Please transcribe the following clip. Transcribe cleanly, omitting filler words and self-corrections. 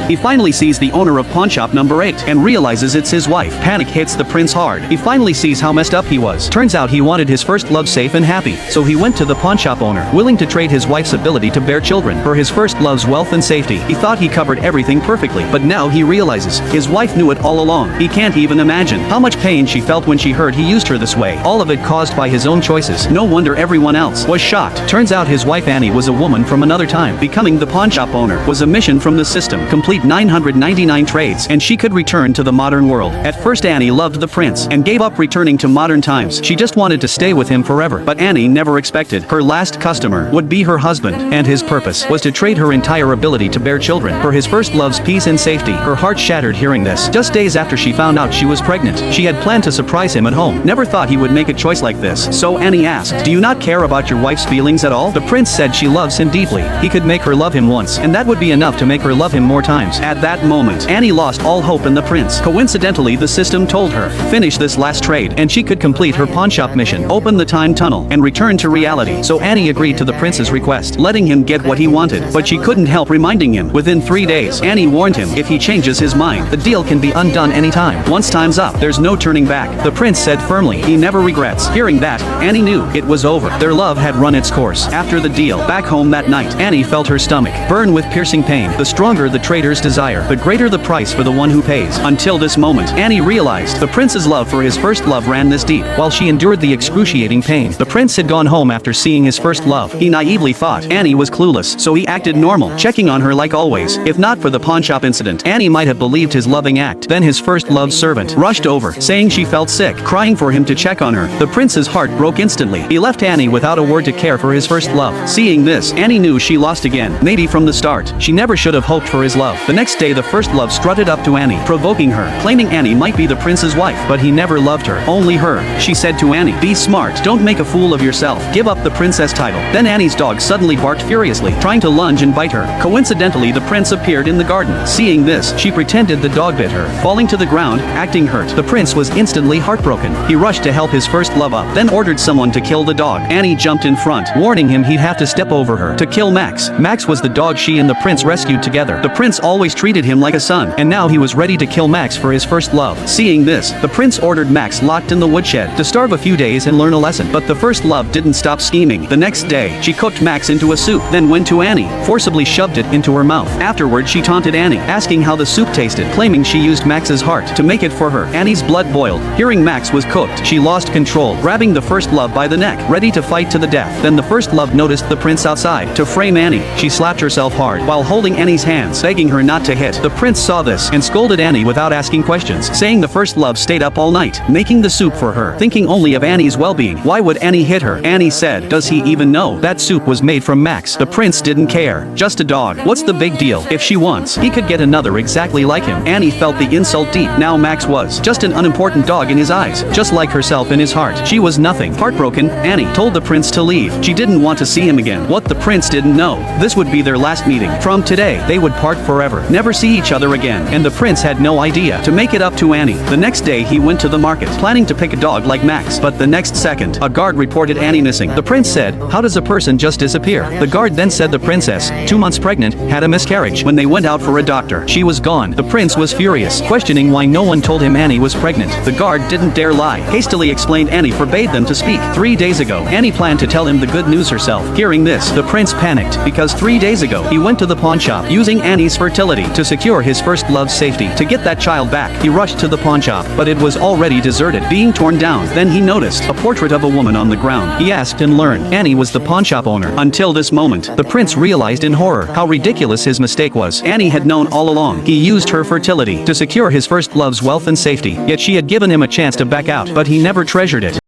He finally sees the owner of pawnshop number 8 and realizes it's his wife. Panic hits the prince hard. He finally sees how messed up he was. Turns out he wanted his first love safe and happy, so he went to the pawnshop owner, willing to trade his wife's ability to bear children for his first love's wealth and safety. He thought he covered everything perfectly, but now he realizes his wife knew it all along. He can't even imagine how much pain she felt when she heard he used her this way. All of it caused by his own choices. No wonder everyone else was shocked. Turns out his wife Annie was a woman from another time. Becoming the pawnshop owner was a mission from the system. Complete 999 trades and she could return to the modern world. At first Annie loved the prince and gave up returning to modern times. She just wanted to stay with him forever. But Annie never expected her last customer would be her husband, and his purpose was to trade her entire ability to bear children for his first love's peace and safety. Her heart shattered hearing this. Just days after she found out she was pregnant, she had planned to surprise him at home. Never thought he would make a choice like this. So Annie asked, "Do you not care about your wife's feelings at all?" The prince said she loves him deeply. He could make her love him once, and that would be enough to make her love him more times. At that moment, Annie lost all hope in the prince. Coincidentally, the system told her, finish this last trade, and she could complete her pawnshop mission, open the time tunnel, and return to reality. So Annie agreed to the prince's request, letting him get what he wanted. But she couldn't help reminding him. Within 3 days, Annie warned him, if he changes his mind, the deal can be undone anytime. Once time's up, there's no turning back. The prince said firmly, he never regrets. Hearing that, Annie knew it was over. Their love had run its course. After the deal, back home that night, Annie felt her stomach burn with piercing pain. The stronger the trader's desire, the greater the price for the one who pays. Until this moment, Annie realized the prince's love for his first love ran this deep. While she endured the excruciating pain, the prince had gone home after seeing his first love. He naively thought Annie was clueless, so he acted normal, checking on her like always. If not for the pawnshop incident, Annie might have believed his loving act. Then his first love servant rushed over, saying she felt sick, crying for him to check on her. The prince's heart broke instantly. He left Annie without a word to care for his first love. Seeing this, Annie knew she lost again. Maybe from the start, she never should have hoped for his love. The next day, the first love strutted up to Annie, provoking her, claiming Annie might be the prince's wife, but he never loved her, only her. She said to Annie, "Be smart, don't make a fool of yourself, give up the princess title." Then Annie's dog suddenly barked furiously, trying to lunge and bite her. Coincidentally, the prince appeared in the garden. Seeing this, she pretended the dog bit her, falling to the ground, acting hurt. The prince was instantly heartbroken. He rushed to help his first love up, then ordered someone to kill the dog. Annie jumped in front, warning him he'd have to step over her to kill Max. Max was the dog she and the prince rescued together. The prince always treated him like a son, and now he was ready to kill Max for his first love. Seeing this, the prince ordered Max locked in the woodshed to starve a few days and learn a lesson. But the first love didn't stop scheming. The next day, she cooked Max into a soup, then went to Annie, forcibly shoved it into her mouth. Afterward, she taunted Annie, asking how the soup tasted, claiming she used Max's heart to make it for her. Annie's blood boiled. Hearing Max was cooked, she lost control, grabbing the first love by the neck, ready to fight to the death. Then the first love noticed the prince outside. To frame Annie, she slapped herself hard while holding Annie's hands, begging her not to hit. The prince saw this and scolded Annie without asking questions, saying the first love stayed up all night, making the soup for her, thinking only of Annie's well-being. Why would Annie hit her? Annie said, does he even know that soup was made from Max? The prince didn't care. Just a dog. What's the big deal? If she wants, he could get another exactly like him. Annie felt the insult deep. Now Max was just an unimportant dog in his eyes, just like herself in his heart. She was nothing. Heartbroken, Annie told the prince to leave. She didn't want to see him again. What the prince didn't know, this would be their last meeting. From today, they would part forever, never see each other again, and the prince had no idea. To make it up to Annie, the next day he went to the market, planning to pick a dog like Max, but the next second, a guard reported Annie missing. The prince said, how does a person just disappear? The guard then said the princess, 2 months pregnant, had a miscarriage. When they went out for a doctor, she was gone. The prince was furious, questioning why no one told him Annie was pregnant. The guard didn't dare lie, hastily explained Annie forbade them to speak. 3 days ago, Annie planned to tell him the good news herself. Hearing this, the prince panicked, because 3 days ago, he went to the pawn shop, using Annie's fertility to secure his first love's safety. To get that child back, he rushed to the pawn shop, but it was already deserted, being torn down. Then he noticed a portrait of a woman on the ground. He asked and learned Annie was the pawn shop owner. Until this moment, the prince realized in horror how ridiculous his mistake was. Annie had known all along. He used her fertility to secure his first love's wealth and safety, yet she had given him a chance to back out, but he never treasured it.